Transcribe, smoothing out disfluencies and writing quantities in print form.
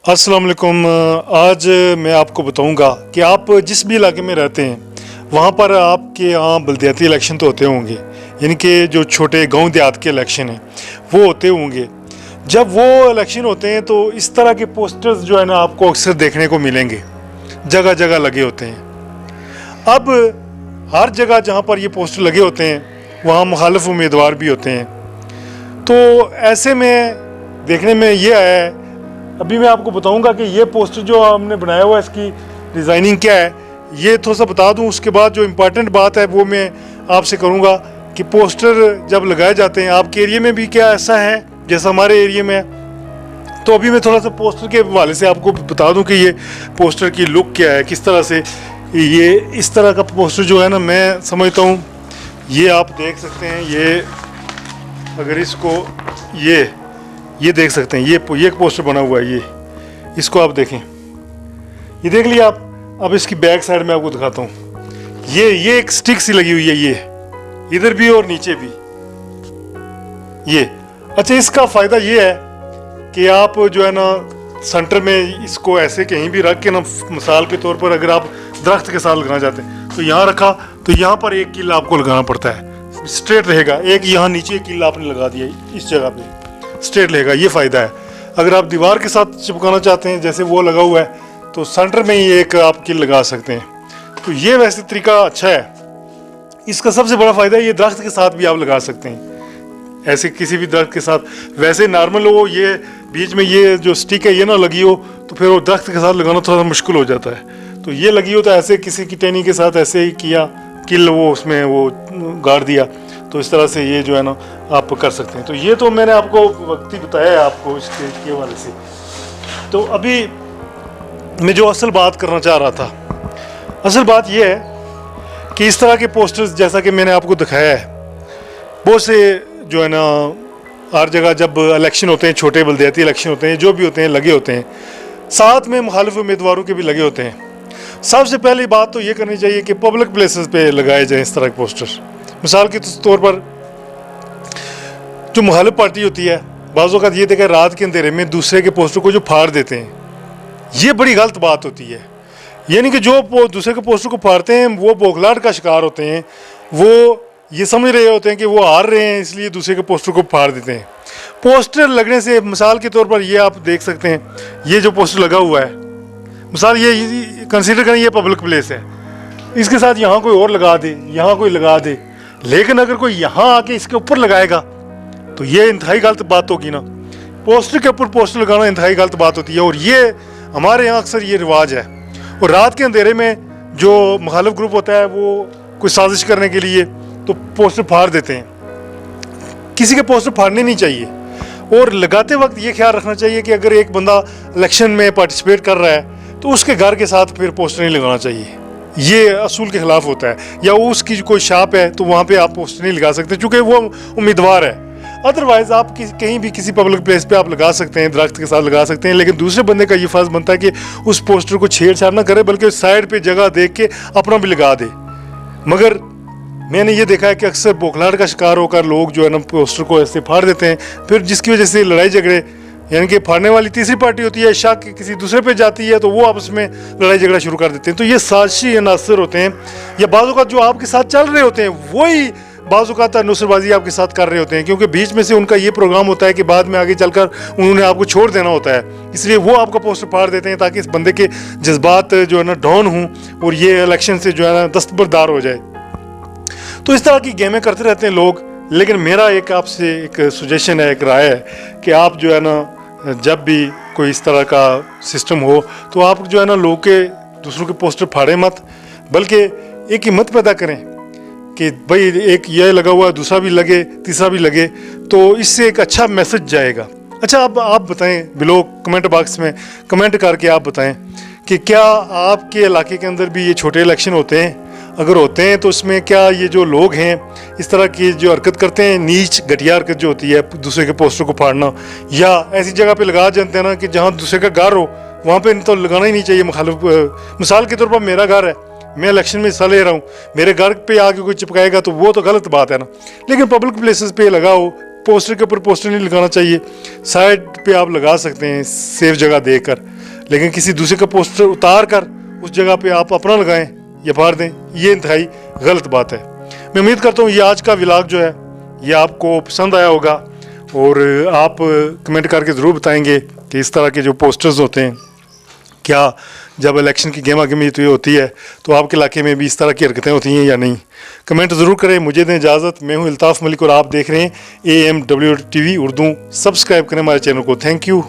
अस्सलाम वालेकुम। आज मैं आपको बताऊंगा कि आप जिस भी इलाके में रहते हैं वहाँ पर आपके यहाँ बलदियाती इलेक्शन तो होते होंगे, यानी कि जो छोटे गांव देहात के इलेक्शन हैं वो होते होंगे। जब वो इलेक्शन होते हैं तो इस तरह के पोस्टर्स जो है ना आपको अक्सर देखने को मिलेंगे, जगह जगह लगे होते हैं। अब हर जगह जहाँ पर ये पोस्टर लगे होते हैं वहाँ मुखालिफ उम्मीदवार भी होते हैं। तो ऐसे में देखने में ये आया है, अभी मैं आपको बताऊंगा कि ये पोस्टर जो हमने बनाया हुआ है इसकी डिज़ाइनिंग क्या है, ये थोड़ा सा बता दूं। उसके बाद जो इम्पोर्टेंट बात है वो मैं आपसे करूंगा कि पोस्टर जब लगाए जाते हैं आपके एरिया में भी क्या ऐसा है जैसा हमारे एरिया में है। तो अभी मैं थोड़ा सा पोस्टर के हवाले से आपको बता दूं कि ये पोस्टर की लुक क्या है, किस तरह से ये इस तरह का पोस्टर जो है ना मैं समझता हूँ। ये आप देख सकते हैं, ये अगर इसको ये देख सकते हैं, ये एक पोस्टर बना हुआ है, ये इसको आप देखें, ये देख लिया आप। अब इसकी बैक साइड में आपको दिखाता हूँ। ये एक स्टिक सी लगी हुई है, ये इधर भी और नीचे भी ये। अच्छा, इसका फ़ायदा ये है कि आप जो है ना सेंटर में इसको ऐसे कहीं भी रख के ना, मिसाल के तौर पर अगर आप दरख्त के साथ लगाना चाहते हैं तो यहाँ रखा तो यहाँ पर एक कील आपको लगाना पड़ता है, स्ट्रेट रहेगा। एक यहाँ नीचे कील आपने लगा दिया, इस जगह पे स्ट्रेट रहेगा, ये फ़ायदा है। अगर आप दीवार के साथ चिपकाना चाहते हैं जैसे वो लगा हुआ है तो सेंटर में ही एक आप कील लगा सकते हैं। तो ये वैसे तरीका अच्छा है। इसका सबसे बड़ा फ़ायदा है ये दरख्त के साथ भी आप लगा सकते हैं, ऐसे किसी भी दरख्त के साथ। वैसे नॉर्मल हो, ये बीच में ये जो स्टिक है ये ना लगी हो तो फिर वो दरख्त के साथ लगाना थोड़ा सा मुश्किल हो जाता है। तो ये लगी हो तो ऐसे किसी की टहनी के साथ ऐसे ही किया, किल वो उसमें वो गाड़ दिया, तो इस तरह से ये जो है ना आप कर सकते हैं। तो ये तो मैंने आपको वक्त ही बताया है आपको इसके हवाले से। तो अभी मैं जो असल बात करना चाह रहा था, असल बात ये है कि इस तरह के पोस्टर्स जैसा कि मैंने आपको दिखाया है, बहुत से जो है ना हर जगह जब इलेक्शन होते हैं, छोटे बलदियाती इलेक्शन होते हैं, जो भी होते हैं लगे होते हैं, साथ में मुखालिफ उम्मीदवारों के भी लगे होते हैं। सबसे पहली बात तो ये करनी चाहिए कि पब्लिक प्लेसेस पे लगाए जाएं इस तरह के पोस्टर। मिसाल के तौर पर जो मुखालिफ पार्टी होती है, बाज़ औक़ात ये देखा रात के अंधेरे में दूसरे के पोस्टर को जो फाड़ देते हैं, ये बड़ी गलत बात होती है। यानी कि जो दूसरे के पोस्टर को फाड़ते हैं वो बौखलाहट का शिकार होते हैं, वो ये समझ रहे होते हैं कि वो हार रहे हैं इसलिए दूसरे के पोस्टर को फाड़ देते हैं। पोस्टर लगने से, मिसाल के तौर पर ये आप देख सकते हैं, ये जो पोस्टर लगा हुआ है, मिसाल ये कंसीडर करें ये पब्लिक प्लेस है, इसके साथ यहाँ कोई और लगा दे, यहाँ कोई लगा दे, लेकिन अगर कोई यहाँ आके इसके ऊपर लगाएगा तो ये इंतहाई गलत बात होगी ना। पोस्टर के ऊपर पोस्टर लगाना इंतहाई गलत बात होती है, और ये हमारे यहाँ अक्सर ये रिवाज है। और रात के अंधेरे में जो मुखालिफ ग्रुप होता है वो कोई साजिश करने के लिए तो पोस्टर फाड़ देते हैं। किसी के पोस्टर फाड़ने नहीं चाहिए, और लगाते वक्त ये ख्याल रखना चाहिए कि अगर एक बंदा इलेक्शन में पार्टिसिपेट कर रहा है तो उसके घर के साथ फिर पोस्टर नहीं लगाना चाहिए, ये असूल के खिलाफ होता है। या वो उसकी कोई शॉप है तो वहाँ पे आप पोस्टर नहीं लगा सकते चूँकि वो उम्मीदवार है। अदरवाइज़ आप कहीं भी किसी पब्लिक प्लेस पे आप लगा सकते हैं, दरख्त के साथ लगा सकते हैं, लेकिन दूसरे बंदे का ये फ़र्ज़ बनता है कि उस पोस्टर को छेड़छाड़ ना करे, बल्कि साइड पे जगह देख के अपना भी लगा दे। मगर मैंने ये देखा है कि अक्सर बौखलाहट का शिकार होकर लोग जो है ना पोस्टर को ऐसे फाड़ देते हैं, फिर जिसकी वजह से लड़ाई झगड़े, यानी कि फाड़ने वाली तीसरी पार्टी होती है, शक किसी दूसरे पे जाती है तो वो आपस में लड़ाई झगड़ा शुरू कर देते हैं। तो ये साजिशी अनासर होते हैं, या बाज़ औक़ात जो आपके साथ चल रहे होते हैं वही बाज़ औक़ात नुसरबाजी आपके साथ कर रहे होते हैं, क्योंकि बीच में से उनका ये प्रोग्राम होता है कि बाद में आगे चलकर उन्होंने आपको छोड़ देना होता है, इसलिए वो आपका पोस्टर फाड़ देते हैं ताकि इस बंदे के जज्बात जो है ना डाउन हों और ये इलेक्शन से जो है ना दस्तबरदार हो जाए। तो इस तरह की गेमें करते रहते हैं लोग। लेकिन मेरा एक आपसे एक सजेशन है, एक राय है कि आप जो है ना जब भी कोई इस तरह का सिस्टम हो तो आप जो है ना लोग के दूसरों के पोस्टर फाड़े मत, बल्कि एक हिम्मत पैदा करें कि भाई एक ये लगा हुआ है, दूसरा भी लगे, तीसरा भी लगे, तो इससे एक अच्छा मैसेज जाएगा। अच्छा, अब आप बताएं, बिलो कमेंट बॉक्स में कमेंट करके आप बताएं कि क्या आपके इलाके के अंदर भी ये छोटे इलेक्शन होते हैं? अगर होते हैं तो उसमें क्या ये जो लोग हैं इस तरह की जो हरकत करते हैं, नीच घटिया हरकत जो होती है दूसरे के पोस्टर को फाड़ना, या ऐसी जगह पे लगा जानते हैं ना कि जहाँ दूसरे का घर हो वहाँ पे तो लगाना ही नहीं चाहिए मुखालिफ। मिसाल के तौर पर मेरा घर है, मैं इलेक्शन में हिस्सा ले रहा हूँ, मेरे घर पे आके कोई चिपकाएगा तो वो तो गलत बात है ना। लेकिन पब्लिक प्लेसेस पे लगाओ, पोस्टर के ऊपर पोस्टर नहीं लगाना चाहिए, साइड पे आप लगा सकते हैं सेफ जगह देकर। लेकिन किसी दूसरे का पोस्टर उतार कर उस जगह पे आप अपना लगाएं या फाड़ दें, ये इंतहाई गलत बात है। मैं उम्मीद करता हूँ ये आज का व्लॉग जो है ये आपको पसंद आया होगा और आप कमेंट करके ज़रूर बताएंगे कि इस तरह के जो पोस्टर्स होते हैं, क्या जब इलेक्शन की गेमा गेमी होती है तो आपके इलाके में भी इस तरह की हरकतें होती हैं या नहीं। कमेंट ज़रूर करें। मुझे दें इजाज़त। मैं हूं अल्ताफ़ मलिक और आप देख रहे हैं AMW TV उर्दू। सब्सक्राइब करें हमारे चैनल को। Thank you.